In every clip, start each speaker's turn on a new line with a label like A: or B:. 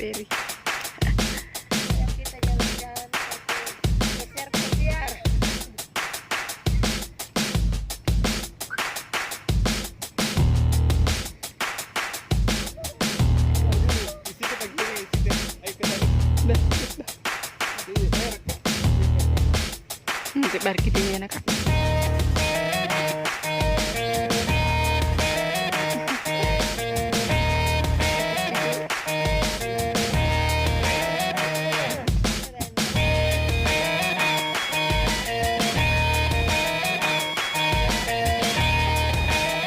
A: Peri.
B: Kita jalan-jalan pakai pesiar.
A: Sebar kita ini anak.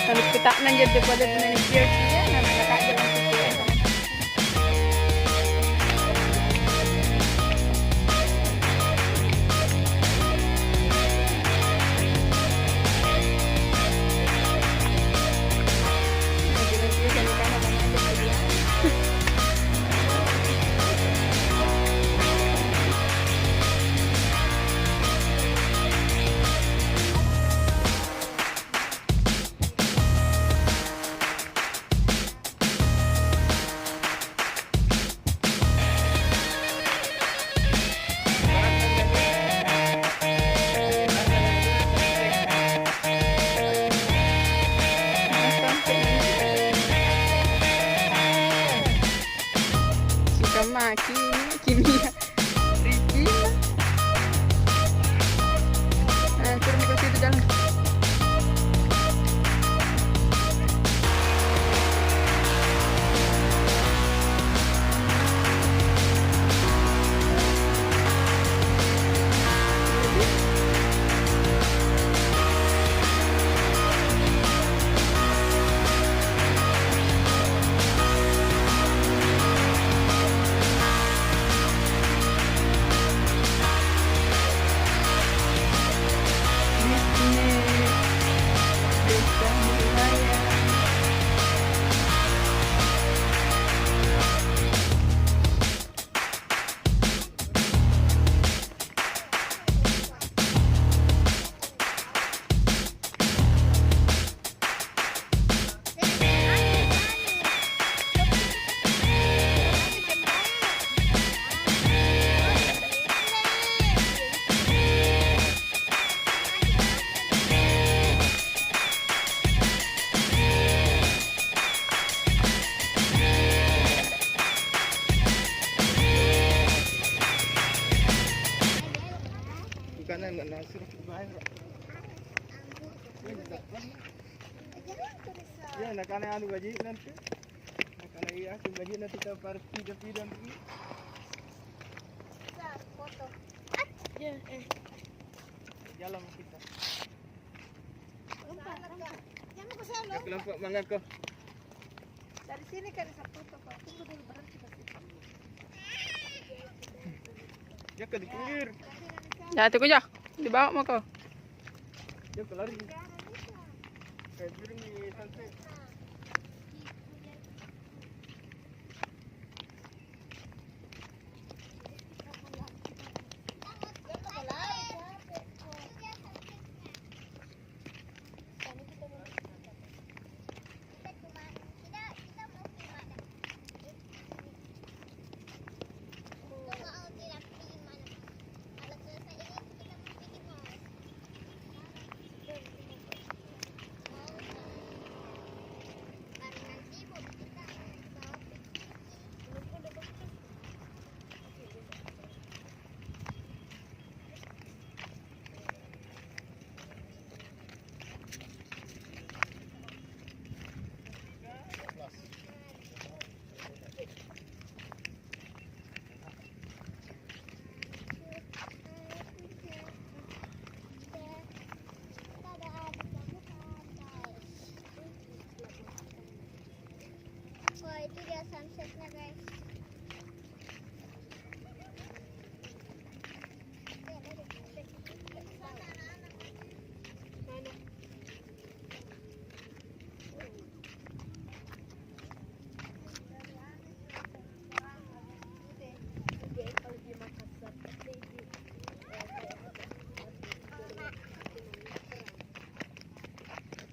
A: Lalu kita nanjat daripada manicure dia, namanya kak jalan kaki. Kimia Ricky turun ke situ jalan.
C: Ya, nak-nak anu gaji nanti. Nak-nak iya, gaji nanti kita parti tapi nanti.
B: Foto.
C: Jalan kita.
B: Jangan ke sana.
C: Ya kelompok mangga kau.
B: Dari sini kan bisa foto kok. Tunggu dulu berhenti pasti.
C: Ya ke di pinggir.
A: Ya, tunggu ya. Dibawa mau kau.
C: Ya ke lari. Kayak piring di sunset.
B: Wah, itu dia sunsetnya guys.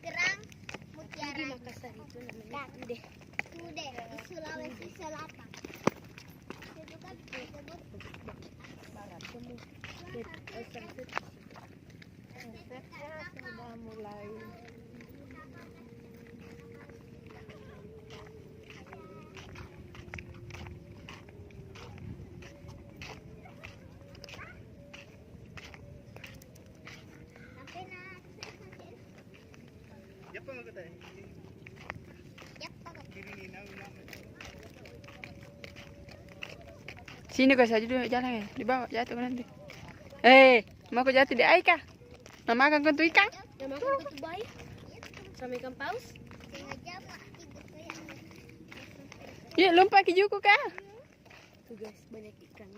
B: Gerang Mutiara.
D: Di Makassar itu namanya Ude.
B: Ude di Sulawesi Selatan. Sunsetnya sudah mulai.
C: Siapa nggak kata? Kiri ni nama.
A: Sini kau saja dulu jalan ya, di bawah jatuh nanti. Mau kau jatuh di air kah? Mama akan kau ikan?
B: Nama aku tuh baik. Sama ikan paus.
A: Ya lompat ke juku kah?
B: Tuh guys, banyak ikan.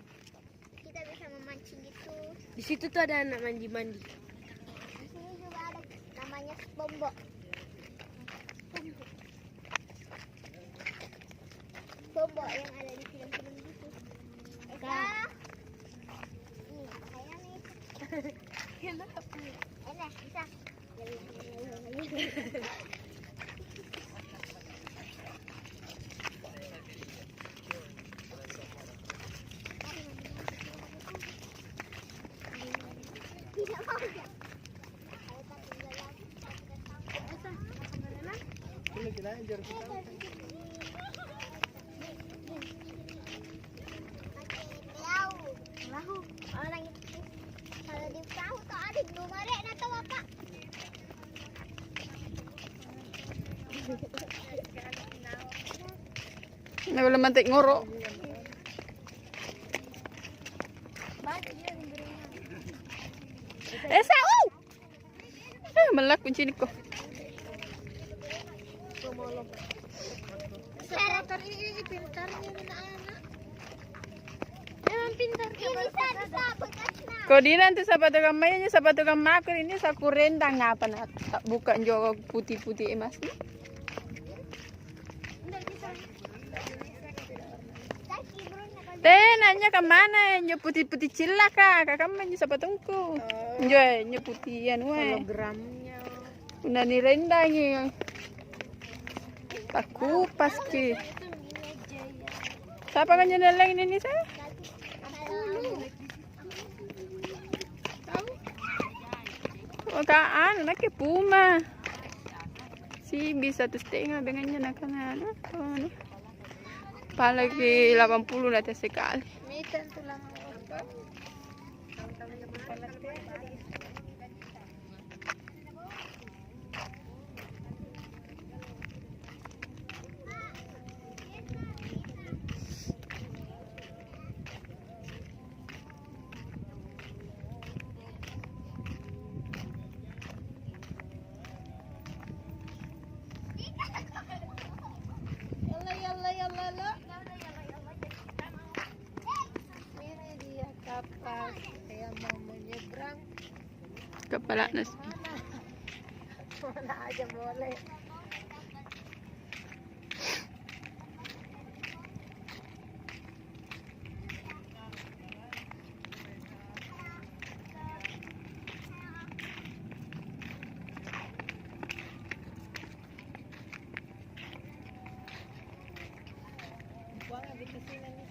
D: Kita bisa memancing gitu.
B: Di situ tuh ada anak mandi-mandi.
D: Di sini juga ada namanya bombo. Bombo yang ada di film-film gitu. Eka. Nih, saya nih. Enak, bisa. Tidak mau ya.
C: Ini kita ajar kita.
D: Perahu orang itu kalau di perahu tuh ada belum ada atau apa?
A: Nak boleh mantik ngorok. Sao? Melak kunci ni kau.
B: Motor ini pintarnya anak-anak.
D: Memang pintar dia bisa bekasnya.
A: Kau di nanti sepatu kamayanya sepatu kamakur ini saku rendang apa nak tak buka jo putih-putih emas ni. Nanya ke mana? Nyo putih-putih cilak kah? Kakak main sepatuku. Nyo putihan weh.
B: Hologramnya.
A: Una ni rendang ni. Tak kupas ki. Siapa kan nyelang ini saya? Oh kaan, nak ke puma. Si bisa tu setengah dengannya nak kana. Apalagi 80 nanti sekali.
B: Mitan tulang otot. Yalla. Ini dia kapal yang mau menyeberang.
A: Kepala nasi.
B: Mana aja boleh. Buang habis kesini nih.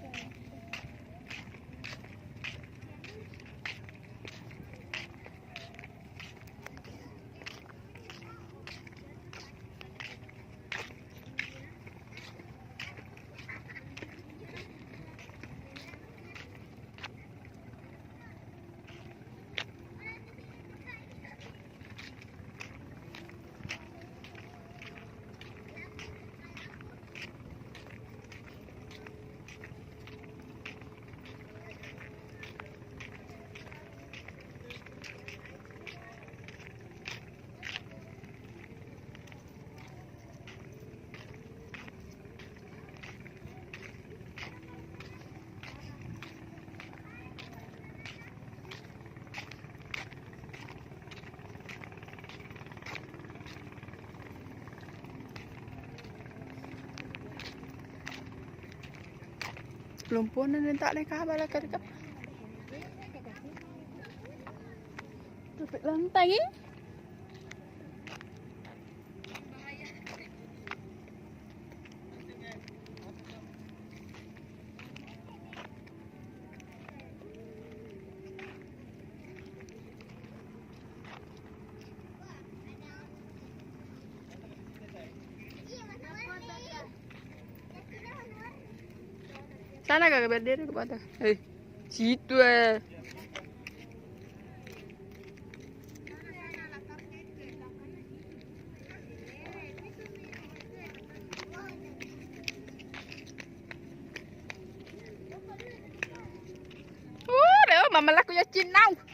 A: Lumpuan dan tak naik kabar lah dekat. Tupik lantai ni. Sana kagak berdiri ke bawah. Situ eh. Trời ơi, mà laku ya Chin nào.